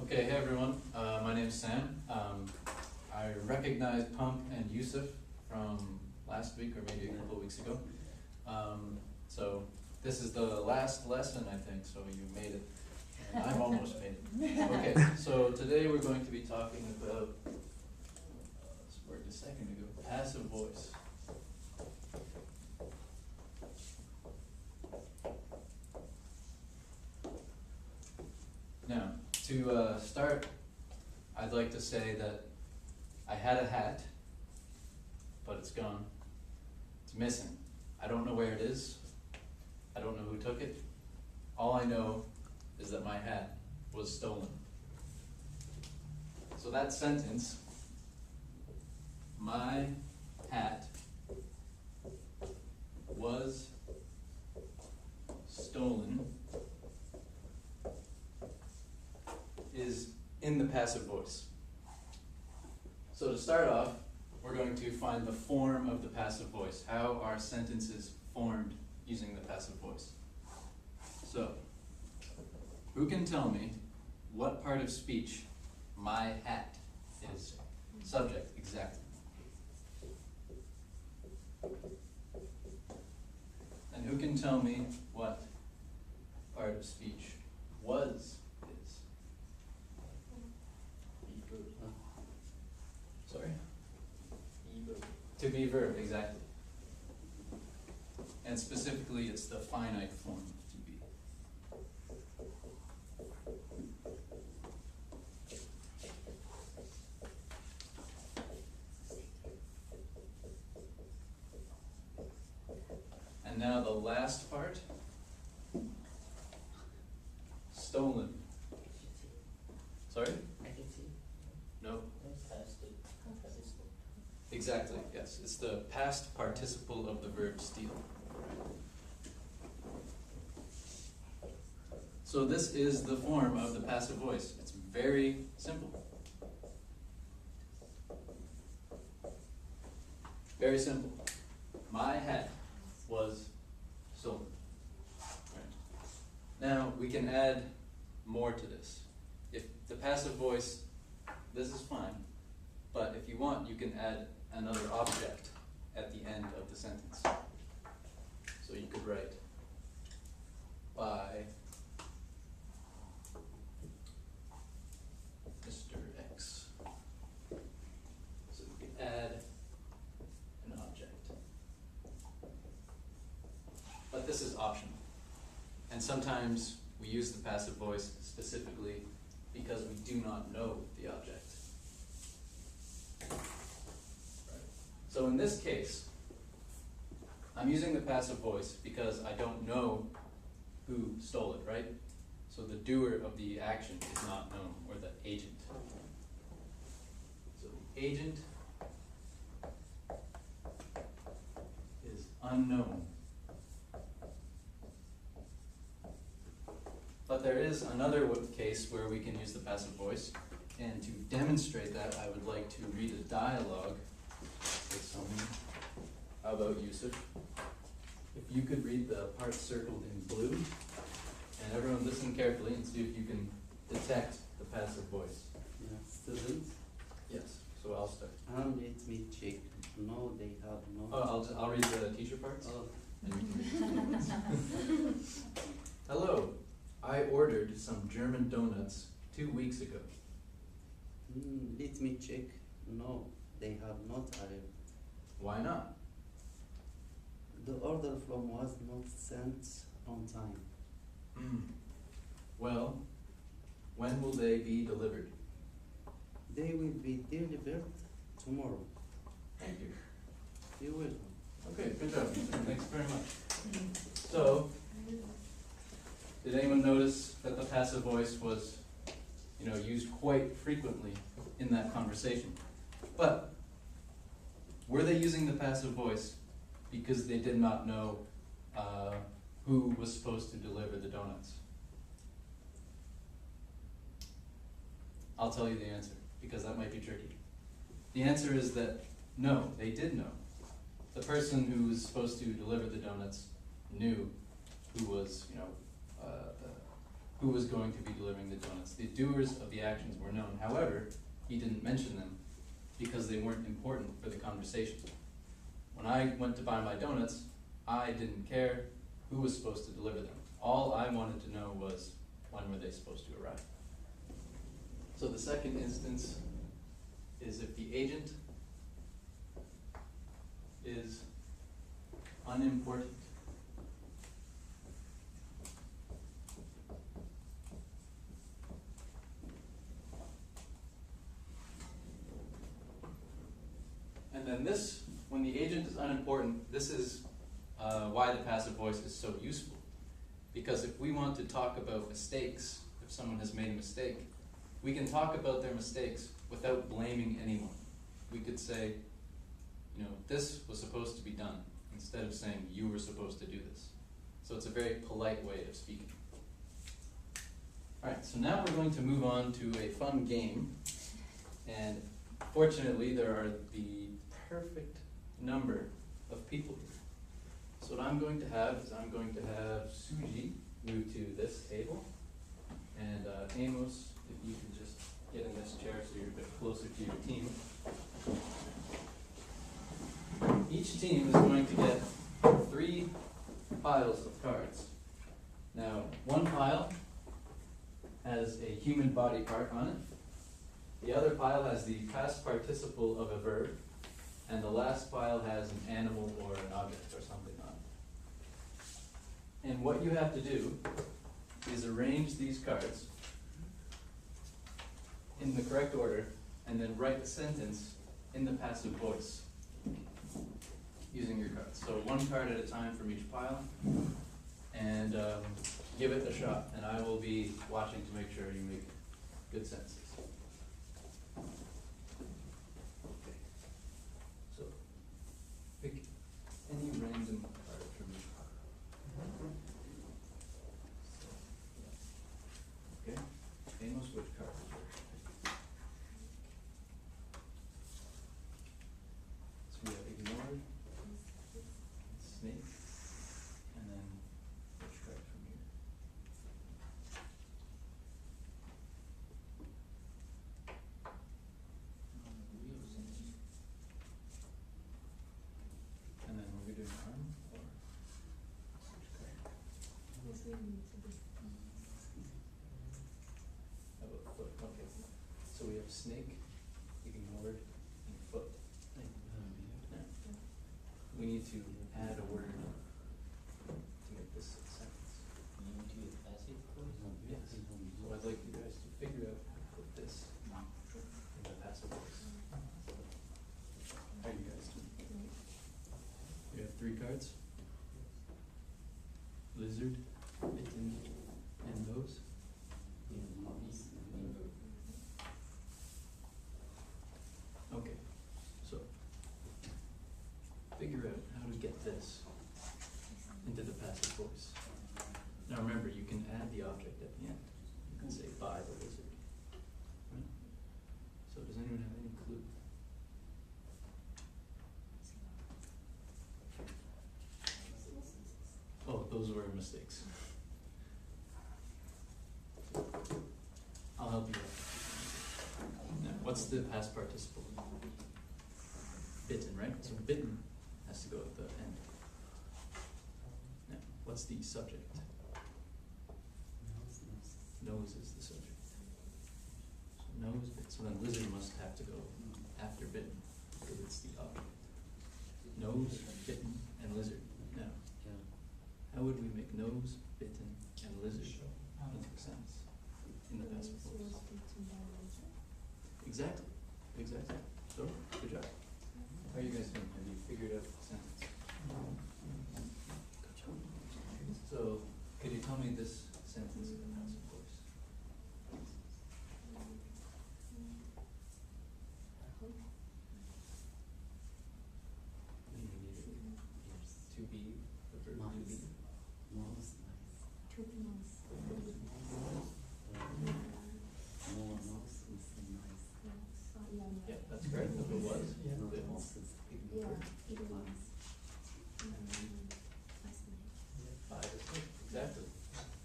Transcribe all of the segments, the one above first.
Okay, hey everyone, my name's Sam. I recognize Pump and Yusuf from last week or maybe a couple of weeks ago. So this is the last lesson, I think, so you made it. And I've almost made it. Okay, so today we're going to be talking about, this worked a second ago, passive voice. Now, to start, I'd like to say that I had a hat, but it's gone. It's missing. I don't know where it is. I don't know who took it. All I know is that my hat was stolen. So that sentence, my hat was stolen, is in the passive voice. So to start off, we're going to find the form of the passive voice. How are sentences formed using the passive voice? So, who can tell me what part of speech my hat is? Subject, exactly. And who can tell me what part of speech was is? Sorry? To be verb, exactly. And specifically, it's the finite form of to be. And now the last part, stolen. Sorry? No. Exactly, yes. It's the past participle of the verb steal. So this is the form of the passive voice. It's very simple. Very simple. My hat was stolen. Right. Now we can add more to this. If the passive voice, this is fine, but if you want, you can add another object at the end of the sentence. So you could write by Mr. X. So you can add an object. But this is optional. And sometimes we use the passive voice specifically because we do not know the object. So in this case, I'm using the passive voice because I don't know who stole it, right? So the doer of the action is not known, or the agent. So the agent is unknown. But there is another case where we can use the passive voice, and to demonstrate that, I would like to read a dialogue with someone. How about Yusuf? If you could read the part circled in blue, and everyone listen carefully and see if you can detect the passive voice. Yeah, students. Yes, so I'll start. Let me check. No, they have no. Oh, I'll read the teacher parts. Oh. And you can read the Hello, I ordered some German donuts 2 weeks ago. Let me check. No, they have not arrived. Why not? The order from was not sent on time. Well, when will they be delivered? They will be delivered tomorrow. Thank you. You will. Okay, good job. Thanks very much. So, did anyone notice that the passive voice was, used quite frequently in that conversation? But were they using the passive voice because they did not know who was supposed to deliver the donuts? I'll tell you the answer, because that might be tricky. The answer is that no, they did know. The person who was supposed to deliver the donuts knew who was, who was going to be delivering the donuts. The doers of the actions were known. However, he didn't mention them because they weren't important for the conversation. When I went to buy my donuts, I didn't care who was supposed to deliver them. All I wanted to know was, when were they supposed to arrive? So the second instance is if the agent is unimportant. And then this, when the agent is unimportant, this is why the passive voice is so useful. Because if we want to talk about mistakes, if someone has made a mistake, we can talk about their mistakes without blaming anyone. We could say, this was supposed to be done, instead of saying you were supposed to do this. So it's a very polite way of speaking. Alright, so now we're going to move on to a fun game. And fortunately, there are the perfect number of people here. So what I'm going to have is I'm going to have Suji move to this table. And Amos, if you can just get in this chair so you're a bit closer to your team. Each team is going to get 3 piles of cards. Now, one pile has a human body part on it. The other pile has the past participle of a verb. And the last pile has an animal or an object or something on it. And what you have to do is arrange these cards in the correct order and then write the sentence in the passive voice using your cards. So one card at a time from each pile, and give it a shot. And I will be watching to make sure you make good sentences. Okay. So pick any random card from each pile. Okay. Amos, which card is yours? So we have ignored, snake, and then which card from here? And then we're doing arm or which card? How about foot? Okay. So we have snake, ignored, and foot. Now, we need to add a word to make this a sentence. Yes. So I'd like you guys to figure out how to put this in the passive voice. How are you guys doing? We have 3 cards. Lizard, mitten, and nose. Okay, so figure out how to get this into the passive voice. Now remember, you can add the object at the end. You can say by the lizard. Right? So does anyone have any clue? Oh, those were mistakes. I'll help you out. Now, what's the past participle? Bitten, right? So bitten has to go at the end. Now, what's the subject? Nose is the subject. So nose, so then lizard must have to go after bitten because it's the object. Nose, bitten, and lizard. Now, how would we make nose, bitten, and lizard into sense in the passive voice? Exactly. Exactly. So, good job. How are you guys doing? Have you figured out the sentence? So, could you tell me this sentence in the passive voice? To be, the verb to be. Yeah, that's correct. If it was, ignored. By the snake. Exactly.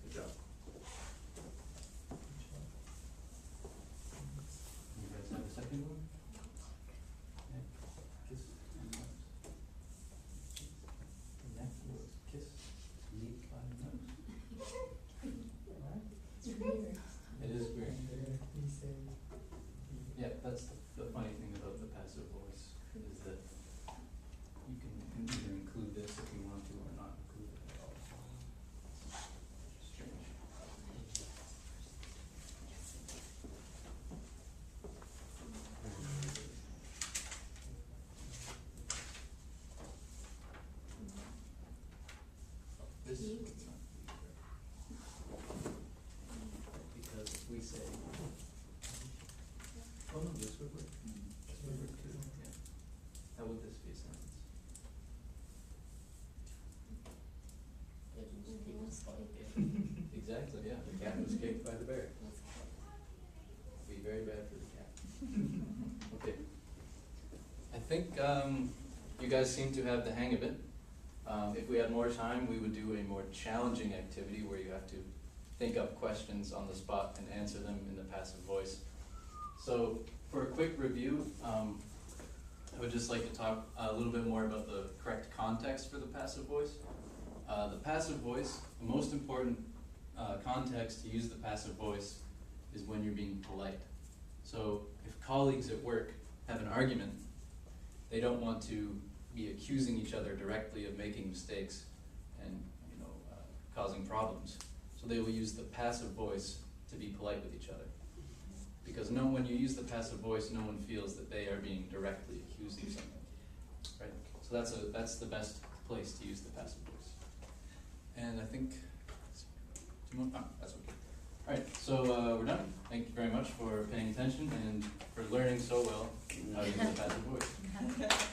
Good job. is. Because if we say. Oh no, this would work. This would work too, yeah. How would this be a sentence? Exactly, yeah, the cat was kicked by the bear. Be very bad for the cat. Okay. I think you guys seem to have the hang of it. If we had more time, we would do a more challenging activity where you have to think up questions on the spot and answer them in the passive voice. So for a quick review, I would just like to talk a little bit more about the correct context for the passive voice. The passive voice, the most important context to use the passive voice is when you're being polite. So if colleagues at work have an argument, they don't want to be accusing each other directly of making mistakes and causing problems. So they will use the passive voice to be polite with each other. Because when you use the passive voice, no one feels that they are being directly accused of something, right? So that's the best place to use the passive voice. And I think, that's okay. All right, so we're done. Thank you very much for paying attention and for learning so well how to use the passive voice.